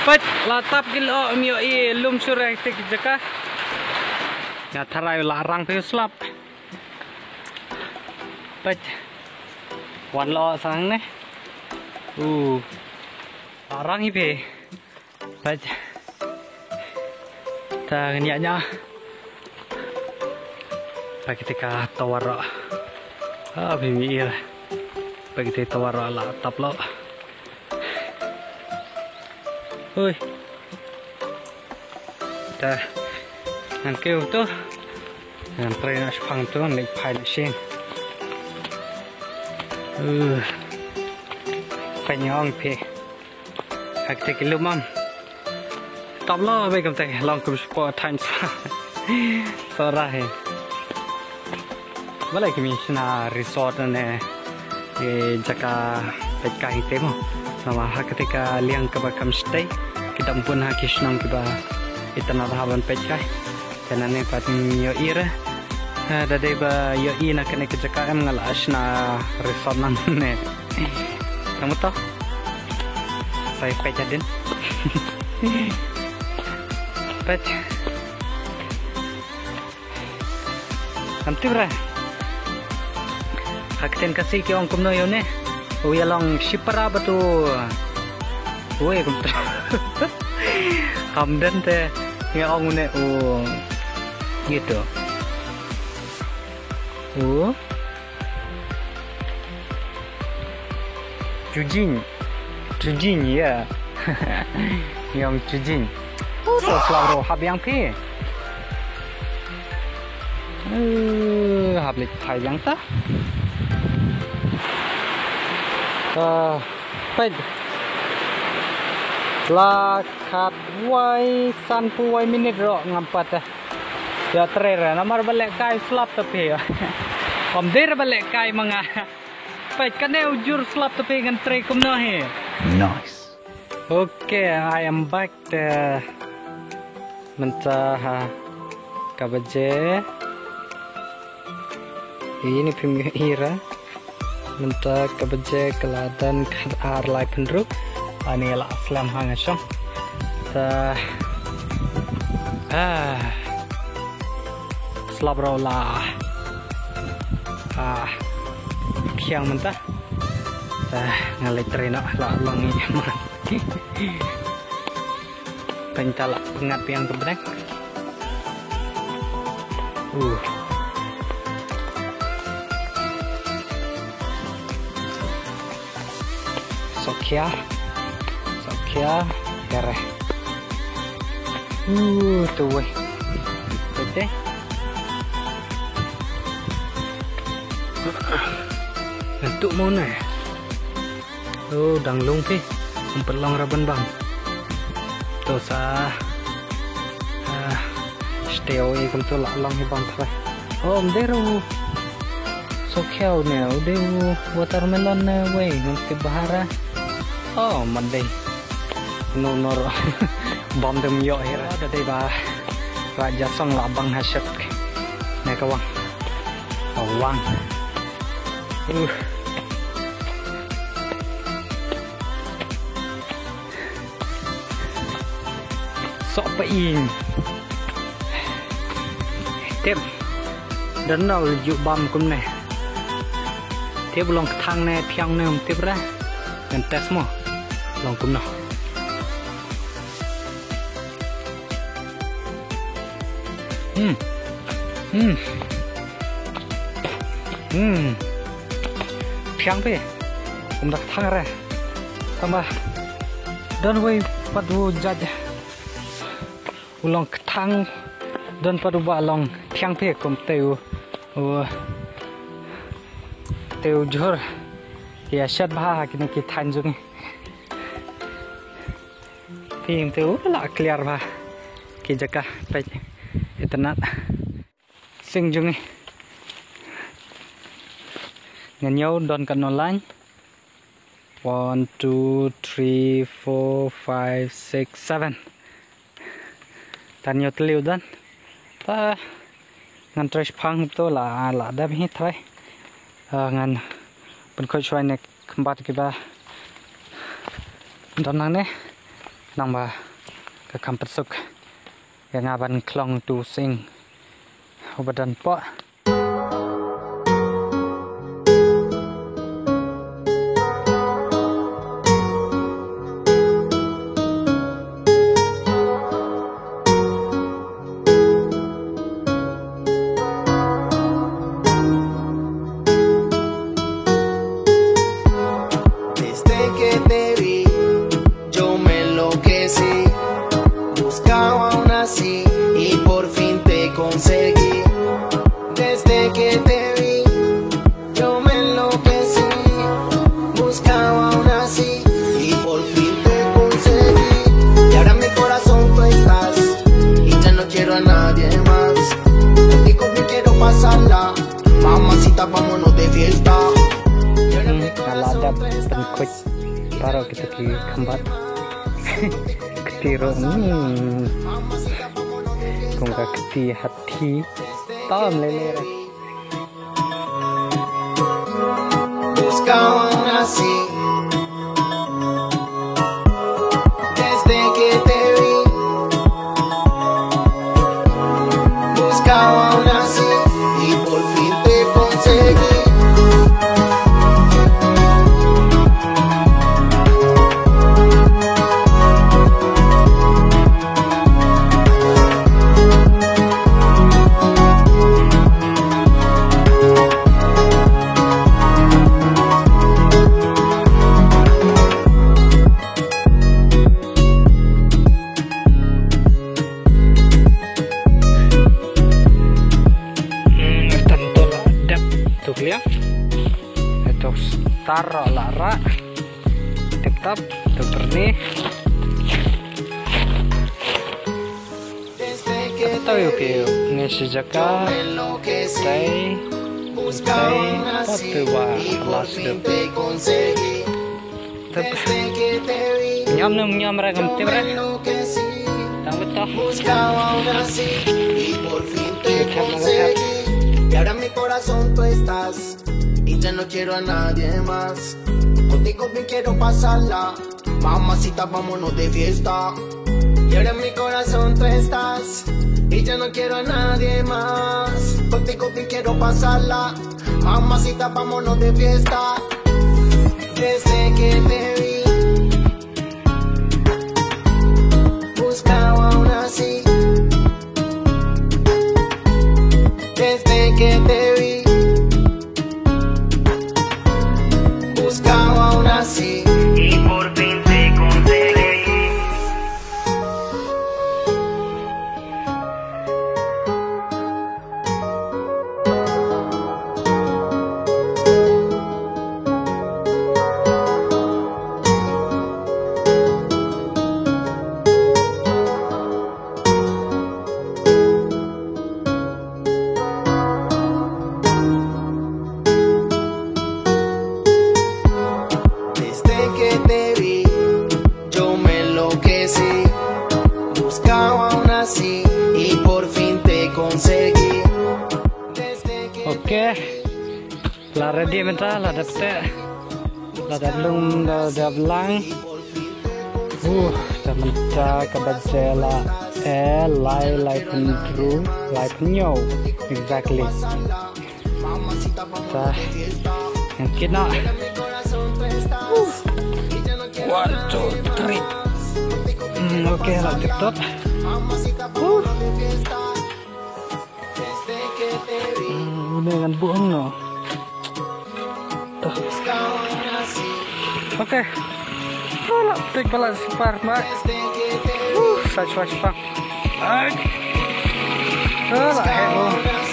Pat latap gilo mio lum surah tik jaka. Ya tarai larang pe slap. Pat wan lo sang ne. Larang ipe. Pat ta nya. Pak kita tawar. Bimir. Pak kita tawar latap lo. Ôi, ta, anh kêu tôi, anh trai nó phăng tôi lấy phải lấy xem, phải nhong phê, hạt cái lúm mắm, tập lo bây cầm tay, lòng cầm sport time sao ra hè, vậy là cái mình na resort này, cái jaka cái kai temo, nama hak ketika liang kebakam stay. Kita pun hakis nang kiba itana dhaban pechkai tenane patin yo ira da deba yo ina kene kejaka em ngal asna resort nang ne kamu tahu saya pechadin pech anti bra hakten kasih ke ong kumno yo ne uyalong shipara batu gue kumtra Hamdan teh yang orang ne gitu Jujin ya yang Jujin so selalu hab yang pi hab lek thai yang taไปlakat wai san puai minit ro ngampat ya trera nomor balik kai slap tapi om der balik kai manga pai kane ujur slap tapi ngan tre kumno he nice okay I am back mentah kabaje ini pimira mentah kabaje keladan ar lai pendruk ani la slam hanga shong ta slabro la kiang mentah ta ngalai treno la longi man pencala pengat yang kebrek Sokia kere tuh weh bete untuk mana danglung sih memperlong raban bang tuh steo ini kan tuh long bang thôi om deru Sokia nè deru watermelon weh nanti bahara Monday nor bom dem yo hera da dei ba raja song labang haset ne kawang awang sok pain tiếp đến nào dụ bom cũng này tiếp lòng thang này thiang này tiếp ra gần test mo lòng cũng nào Piang pe, dak thang ra, tambah dan wei padu jaj, ulang thang dan padu balong piang pe kom teu jor, ya shat bah kini kita tanjung, piang teu la clear bah, kijaka pe etenat, sing jungi. Nganyo don kan online 1 2 3 4 5 6 7 tan yo tliu dan ta ngan tres phang to la da hi thai ngan pen khoi choi ne khambat ki ba don nang ne nambah ke kampet suk yang aban klong tu sing obadan po. Buscaba aún así y por fin te conseguí. Desde que te vi, yo me enloquecí. Buscaba aún así y por fin te conseguí. Y ahora en mi corazón tú estás y ya no quiero a nadie más. Contigo me quiero pasarla, mamacita, vámonos de fiesta. Y ahora en mi corazón tú estás. Taruh kita di kambat ketiro kung keti hati tam lele Buscaba aún así desde que te vi. Buscaba aún así y por fin te conseguí. Itu taruh lara tetap tukerni tahu yuk ngisi jaka stay patuwa last nyam ragam timre tahu betul. Y ahora en mi corazón tú estás y ya no quiero a nadie más. Contigo bien quiero pasarla, mamacita, vámonos de fiesta. Y ahora en mi corazón tú estás y ya no quiero a nadie más. Contigo bien quiero pasarla, mamacita, vámonos de fiesta. Desde que te vi, buscaba aún así. Desde que te vi, buscaba aún así y por fin te conseguí. Buscaba aún así y por fin te conseguí. Oke, lah ready bentar, lah dapet, lah dalung, lah dablang. Sementara kabadzela, lai pendru, lai penyo, exactly. Tah, yang kena. 1, 2, 3. Oke, lah tetap. Dengan buang no. Oke. Lah, tik pala sipar mak. Sajwa sipang. Lah, hello.